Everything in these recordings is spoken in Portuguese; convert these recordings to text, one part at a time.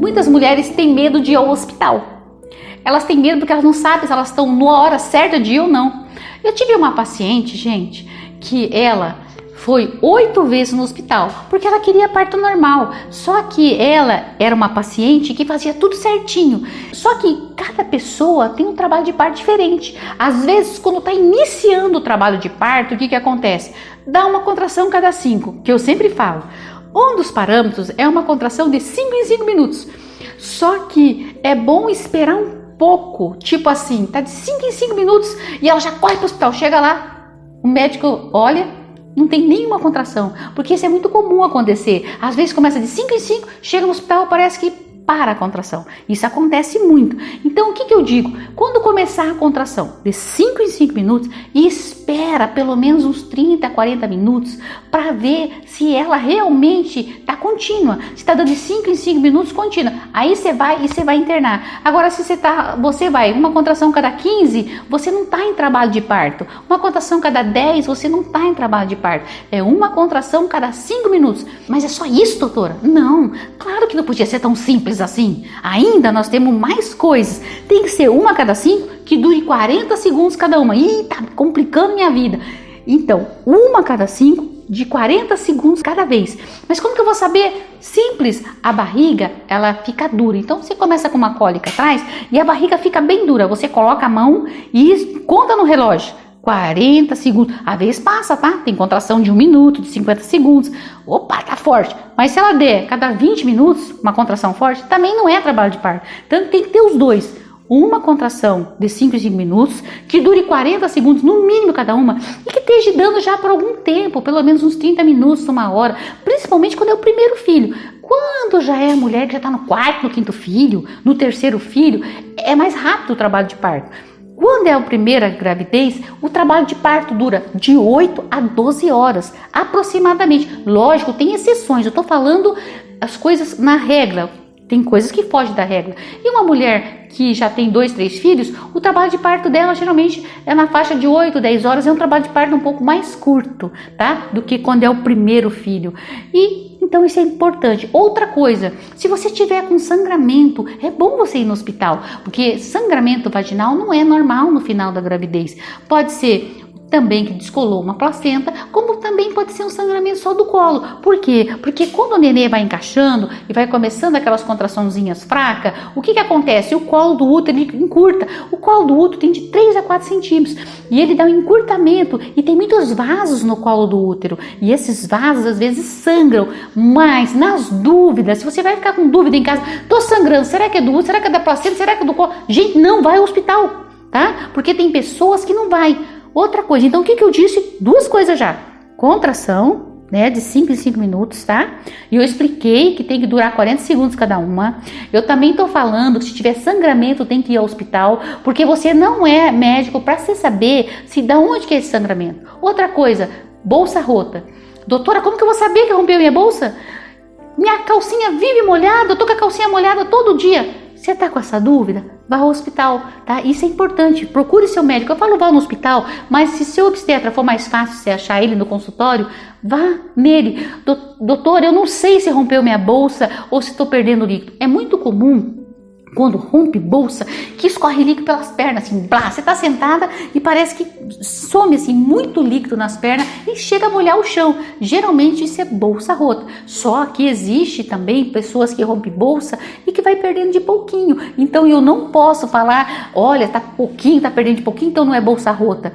muitas mulheres têm medo de ir ao hospital. Elas têm medo porque elas não sabem se elas estão na hora certa de ir ou não. Eu tive uma paciente, gente, que ela foi 8 vezes no hospital, porque ela queria parto normal. Só que ela era uma paciente que fazia tudo certinho. Só que cada pessoa tem um trabalho de parto diferente. Às vezes, quando está iniciando o trabalho de parto, o que acontece? Dá uma contração cada 5, que eu sempre falo. Um dos parâmetros é uma contração de 5 em 5 minutos. Só que é bom esperar um pouco, tipo assim, tá de 5 em 5 minutos e ela já corre para o hospital. Chega lá, o médico olha, não tem nenhuma contração, porque isso é muito comum acontecer. Às vezes começa de 5 em 5, chega no hospital, parece que para a contração. Isso acontece muito. Então o que eu digo? Quando começar a contração de 5 em 5 minutos, e espera pelo menos uns 30, 40 minutos para ver se ela realmente está contínua. Se está dando de 5 em 5 minutos contínua, aí você vai internar. Agora se você vai uma contração cada 15, você não está em trabalho de parto. Uma contração cada 10, você não está em trabalho de parto. É uma contração cada 5 minutos. Mas é só isso, doutora? Não, claro que não podia ser tão simples assim. Ainda nós temos mais coisas. Tem que ser uma a cada 5, que dure 40 segundos cada uma. Ih, tá complicando minha vida. Então, uma a cada 5, de 40 segundos cada vez. Mas como que eu vou saber? Simples, a barriga, ela fica dura. Então, você começa com uma cólica atrás e a barriga fica bem dura. Você coloca a mão e conta no relógio. 40 segundos, às vezes passa, tá? Tem contração de 1 minuto, de 50 segundos. Opa, tá forte. Mas se ela der cada 20 minutos, uma contração forte, também não é trabalho de parto. Então tem que ter os dois. Uma contração de 5 em 5 minutos, que dure 40 segundos, no mínimo cada uma, e que esteja dando já por algum tempo, pelo menos uns 30 minutos, 1 hora, principalmente quando é o primeiro filho. Quando já é a mulher que já está no 4º, no 5º filho, no 3º filho, é mais rápido o trabalho de parto. Quando é a primeira gravidez, o trabalho de parto dura de 8 a 12 horas, aproximadamente. Lógico, tem exceções, eu estou falando as coisas na regra, tem coisas que fogem da regra. E uma mulher que já tem 2, 3 filhos, o trabalho de parto dela geralmente é na faixa de 8, 10 horas, é um trabalho de parto um pouco mais curto, tá? Do que quando é o primeiro filho. E então isso é importante. Outra coisa, se você tiver com sangramento, é bom você ir no hospital, porque sangramento vaginal não é normal no final da gravidez. Pode ser também que descolou uma placenta, como também pode ser um sangramento só do colo. Por quê? Porque quando o nenê vai encaixando e vai começando aquelas contraçãozinhas fracas, o que acontece? O colo do útero ele encurta. O colo do útero tem de 3 a 4 centímetros e ele dá um encurtamento e tem muitos vasos no colo do útero e esses vasos às vezes sangram, mas nas dúvidas, se você vai ficar com dúvida em casa, tô sangrando, será que é do útero, será que é da placenta, será que é do colo? Gente, não vai ao hospital, tá? Porque tem pessoas que não vai. Outra coisa, então o que eu disse? 2 coisas já. Contração, né, de 5 em 5 minutos, tá? E eu expliquei que tem que durar 40 segundos cada uma. Eu também tô falando que se tiver sangramento tem que ir ao hospital, porque você não é médico para você saber se da onde que é esse sangramento. Outra coisa, bolsa rota. Doutora, como que eu vou saber que rompeu minha bolsa? Minha calcinha vive molhada, eu tô com a calcinha molhada todo dia. Você tá com essa dúvida? Vá ao hospital, tá? Isso é importante. Procure seu médico. Eu falo vá no hospital, mas se seu obstetra for mais fácil você achar ele no consultório, vá nele. Doutor, eu não sei se rompeu minha bolsa ou se estou perdendo líquido. É muito comum quando rompe bolsa, que escorre líquido pelas pernas, assim, blá, você tá sentada e parece que some, assim, muito líquido nas pernas e chega a molhar o chão. Geralmente isso é bolsa rota. Só que existe também pessoas que rompem bolsa e que vai perdendo de pouquinho. Então eu não posso falar, olha, tá pouquinho, tá perdendo de pouquinho, então não é bolsa rota.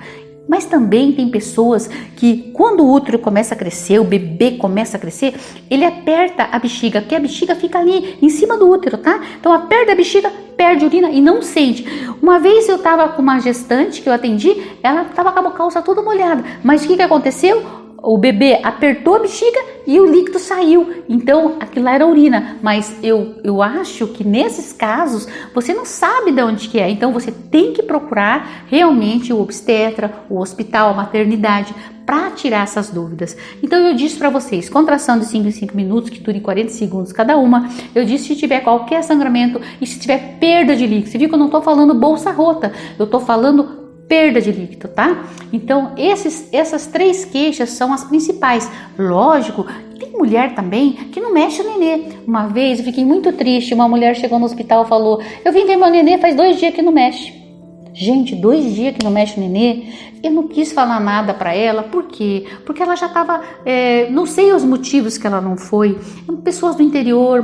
Mas também tem pessoas que quando o útero começa a crescer, o bebê começa a crescer, ele aperta a bexiga, porque a bexiga fica ali em cima do útero, tá? Então aperta a bexiga, perde urina e não sente. Uma vez eu tava com uma gestante que eu atendi, ela tava com a calça toda molhada, mas o que aconteceu? O bebê apertou a bexiga e o líquido saiu, então aquilo lá era urina, mas eu acho que nesses casos você não sabe de onde que é, então você tem que procurar realmente o obstetra, o hospital, a maternidade, para tirar essas dúvidas. Então eu disse para vocês, contração de 5 em 5 minutos, que dure 40 segundos cada uma. Eu disse se tiver qualquer sangramento e se tiver perda de líquido. Você viu que eu não tô falando bolsa rota, eu tô falando perda de líquido, tá? Então essas 3 queixas são as principais. Lógico, tem tem mulher também que não mexe o nenê. Uma vez eu fiquei muito triste, uma mulher chegou no hospital e falou: eu vim ver meu nenê, faz 2 dias que não mexe. Gente, 2 dias que não mexe o nenê. Eu não quis falar nada para ela. Por quê? Porque ela já estava, não sei os motivos que ela não foi. Pessoas do interior,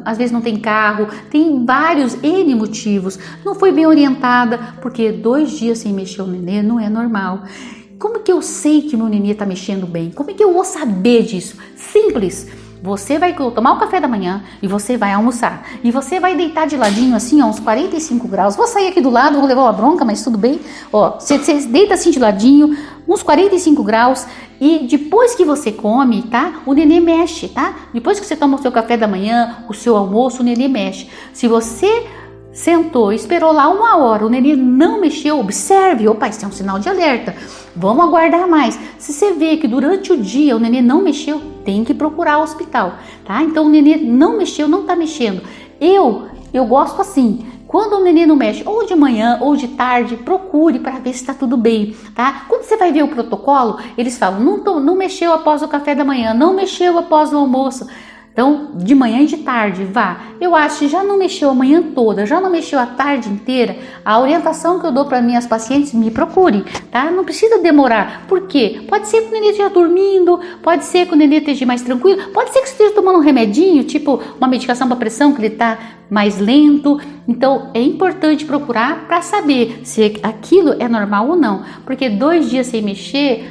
às vezes não tem carro, tem vários N motivos. Não foi bem orientada, porque 2 dias sem mexer o nenê não é normal. Como que eu sei que meu nenê está mexendo bem? Como é que eu vou saber disso? Simples. Você vai tomar o café da manhã e você vai almoçar. E você vai deitar de ladinho assim, ó, uns 45 graus. Vou sair aqui do lado, vou levar uma bronca, mas tudo bem. Ó, você deita assim de ladinho, uns 45 graus. E depois que você come, tá? O nenê mexe, tá? Depois que você toma o seu café da manhã, o seu almoço, o nenê mexe. Se você sentou, esperou lá 1 hora, o nenê não mexeu, observe, opa, isso é um sinal de alerta, vamos aguardar mais. Se você vê que durante o dia o nenê não mexeu, tem que procurar o hospital, tá? Então o nenê não mexeu, não tá mexendo. Eu gosto assim, quando o nenê não mexe, ou de manhã ou de tarde, procure para ver se está tudo bem, tá? Quando você vai ver o protocolo, eles falam, não mexeu após o café da manhã, não mexeu após o almoço. Então, de manhã e de tarde, vá. Eu acho que já não mexeu a manhã toda, já não mexeu a tarde inteira. A orientação que eu dou para minhas pacientes, me procure, tá? Não precisa demorar. Por quê? Pode ser que o nenê esteja dormindo, pode ser que o nenê esteja mais tranquilo, pode ser que você esteja tomando um remedinho, tipo uma medicação para pressão, que ele está mais lento. Então, é importante procurar para saber se aquilo é normal ou não. Porque 2 dias sem mexer,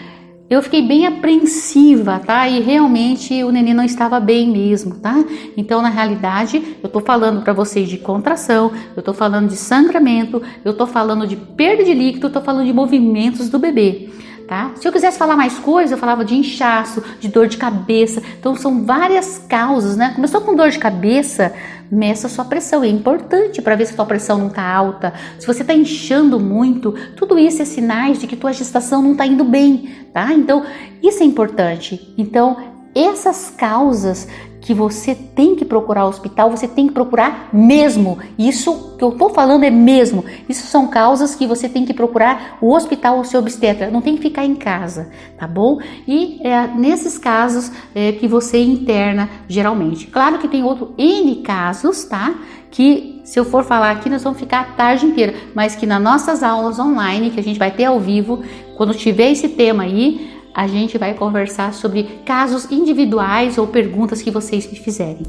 eu fiquei bem apreensiva, tá? E realmente o neném não estava bem mesmo, tá? Então, na realidade, eu tô falando para vocês de contração, eu tô falando de sangramento, eu tô falando de perda de líquido, eu tô falando de movimentos do bebê, tá? Se eu quisesse falar mais coisas, eu falava de inchaço, de dor de cabeça. Então, são várias causas, né? Começou com dor de cabeça, meça a sua pressão, é importante para ver se a sua pressão não está alta, se você está inchando muito, tudo isso é sinais de que tua gestação não está indo bem, tá? Então, isso é importante. Então, essas causas que você tem que procurar o hospital, você tem que procurar mesmo. Isso que eu tô falando é mesmo. Isso são causas que você tem que procurar o hospital ou o seu obstetra. Não tem que ficar em casa, tá bom? E é nesses casos que você interna geralmente. Claro que tem outro N casos, tá? Que se eu for falar aqui, nós vamos ficar a tarde inteira. Mas que nas nossas aulas online, que a gente vai ter ao vivo, quando tiver esse tema aí, a gente vai conversar sobre casos individuais ou perguntas que vocês me fizerem.